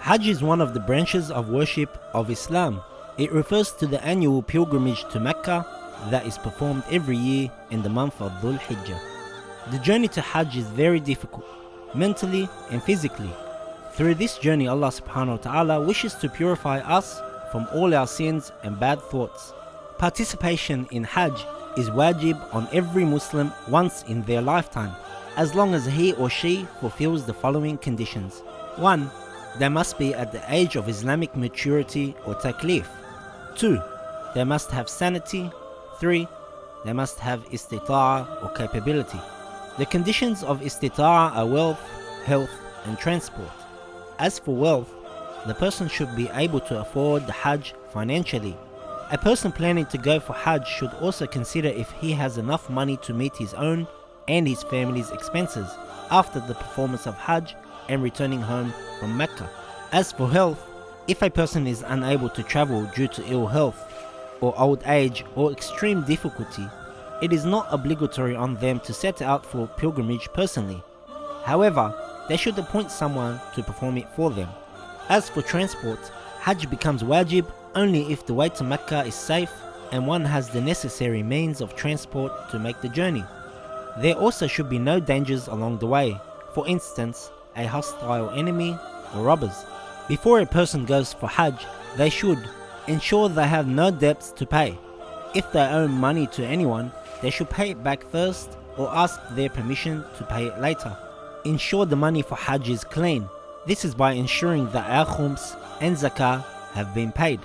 Hajj is one of the branches of worship of Islam. It refers to the annual pilgrimage to Mecca that is performed every year in the month of Dhul Hijjah. The journey to Hajj is very difficult, mentally and physically. Through this journey, Allah subhanahu wa ta'ala wishes to purify us from all our sins and bad thoughts. Participation in Hajj is wajib on every Muslim once in their lifetime, as long as he or she fulfills the following conditions. 1. They must be at the age of Islamic maturity or taklif. 2. They must have sanity. 3. They must have istita'a or capability. The conditions of istita'a are wealth, health and transport. As for wealth, the person should be able to afford the Hajj financially. A person planning to go for Hajj should also consider if he has enough money to meet his own and his family's expenses after the performance of Hajj and returning home from Mecca. As for health, if a person is unable to travel due to ill health or old age or extreme difficulty, it is not obligatory on them to set out for pilgrimage personally. However, they should appoint someone to perform it for them. As for transport, Hajj becomes wajib only if the way to Mecca is safe and one has the necessary means of transport to make the journey. There also should be no dangers along the way, for instance, a hostile enemy or robbers. Before a person goes for Hajj, they should ensure they have no debts to pay. If they owe money to anyone, they should pay it back first or ask their permission to pay it later. Ensure the money for Hajj is clean. This is by ensuring that our khums and zakah have been paid.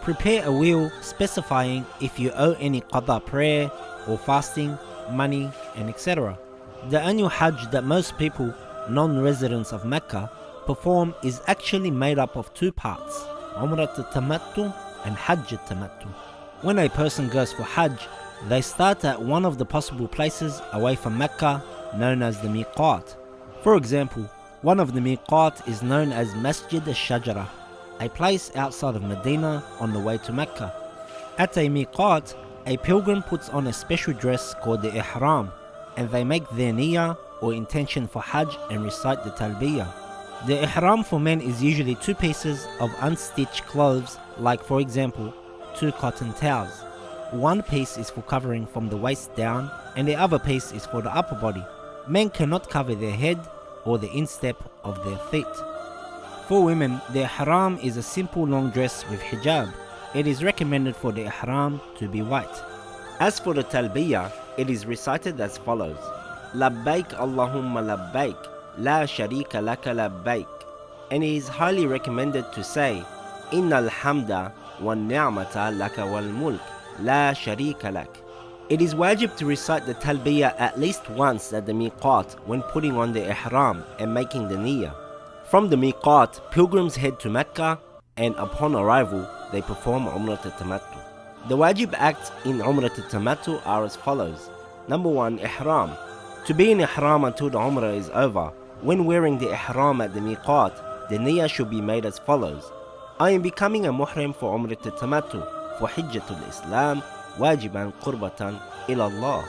Prepare a will specifying if you owe any qada prayer or fasting, money and etc. The annual Hajj that most people, non-residents of Mecca, perform is actually made up of two parts, Umrah al-Tamattu and Hajj al-Tamattu. When a person goes for Hajj, they start at one of the possible places away from Mecca known as the Miqat. For example, one of the Miqat is known as Masjid al-Shajara, a place outside of Medina on the way to Mecca. At a Miqat, a pilgrim puts on a special dress called the Ihram, and they make their niyyah or intention for Hajj and recite the Talbiyah. The Ihram for men is usually two pieces of unstitched clothes, like for example, 2 cotton towels. One piece is for covering from the waist down and the other piece is for the upper body. Men cannot cover their head or the instep of their feet. For women, the Ihram is a simple long dress with hijab. It is recommended for the Ihram to be white. As for the Talbiyah, it is recited as follows: Labbaik Allahumma labbaik, la sharika laka labbaik. And it is highly recommended to say, Innal hamda wa ni'mata laka wal mulk, la sharika lak. It is wajib to recite the Talbiyah at least once at the Miqat when putting on the Ihram and making the Niyyah. From the Miqat, pilgrims head to Mecca and upon arrival, they perform Umrah al-Tamattu. The wajib acts in Umrah al-Tamattu are as follows. Number 1, Ihram. To be in Ihram until the Umrah is over. When wearing the Ihram at the Miqat, the Niyyah should be made as follows. I am becoming a Muhrim for Umrah al-Tamattu, for Hijjatul Islam, wajiban qurbatan ila Allah.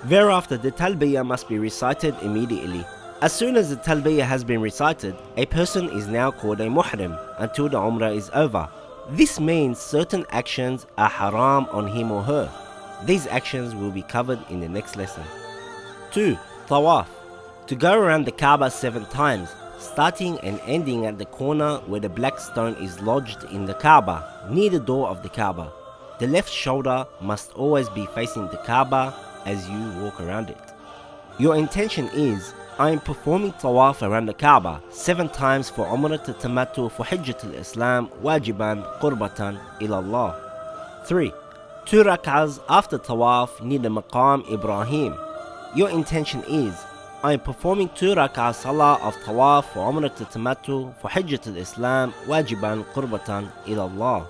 Thereafter, the Talbiyah must be recited immediately. As soon as the Talbiyah has been recited, a person is now called a Muhrim until the Umrah is over. This means certain actions are haram on him or her. These actions will be covered in the next lesson. 2. Tawaf. To go around the Kaaba 7 times, starting and ending at the corner where the black stone is lodged in the Kaaba, near the door of the Kaaba. The left shoulder must always be facing the Kaaba as you walk around it. Your intention is, I am performing tawaf around the Kaaba 7 times for Umrah al-Tamattu for Hijjatul Islam, wajiban qurbatan ila Allah. 3. 2 rak'ahs after tawaf near the Maqam Ibrahim. Your intention is, I am performing 2 rak'ah salah of tawaf for Umrah al-Tamattu for Hijjatul Islam, wajiban qurbatan ila Allah.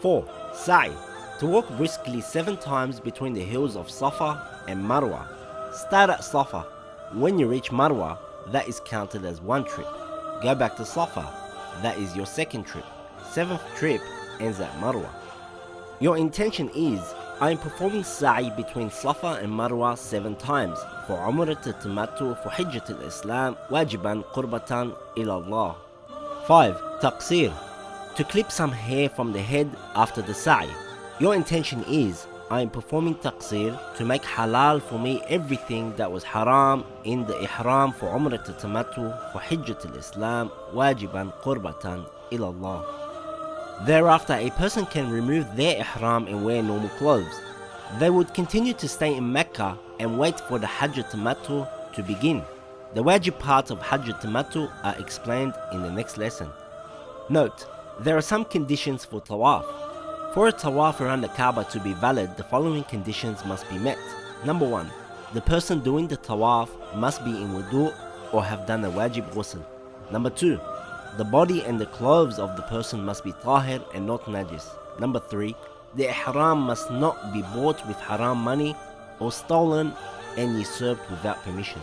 4. Sa'i. To walk briskly 7 times between the hills of Safa and Marwa. Start at Safa. When you reach Marwa, that is counted as 1 trip. Go back to Safa, that is your 2nd trip. 7th trip ends at Marwa. Your intention is, I am performing Sa'i between Safa and Marwa 7 times for Umrah al-Tamattu for Hijjatul Islam, wajiban qurbatan ila Allah. 5. Taqsir. To clip some hair from the head after the sa'i. Your intention is, I am performing taqsir to make halal for me everything that was haram in the ihram for Umrah tamattu for Hajj al-Islam wajiban qurbatan ila Allah. Thereafter, a person can remove their ihram and wear normal clothes. They would continue to stay in Mecca and wait for the Hajj tamattu to begin. The wajib parts of Hajj tamattu are explained in the next lesson. Note, there are some conditions for tawaf. For a tawaf around the Kaaba to be valid, the following conditions must be met. Number 1. The person doing the tawaf must be in wudu or have done a wajib ghusl. Number 2. The body and the clothes of the person must be tahir and not najis. Number 3. The ihram must not be bought with haram money or stolen and usurped without permission.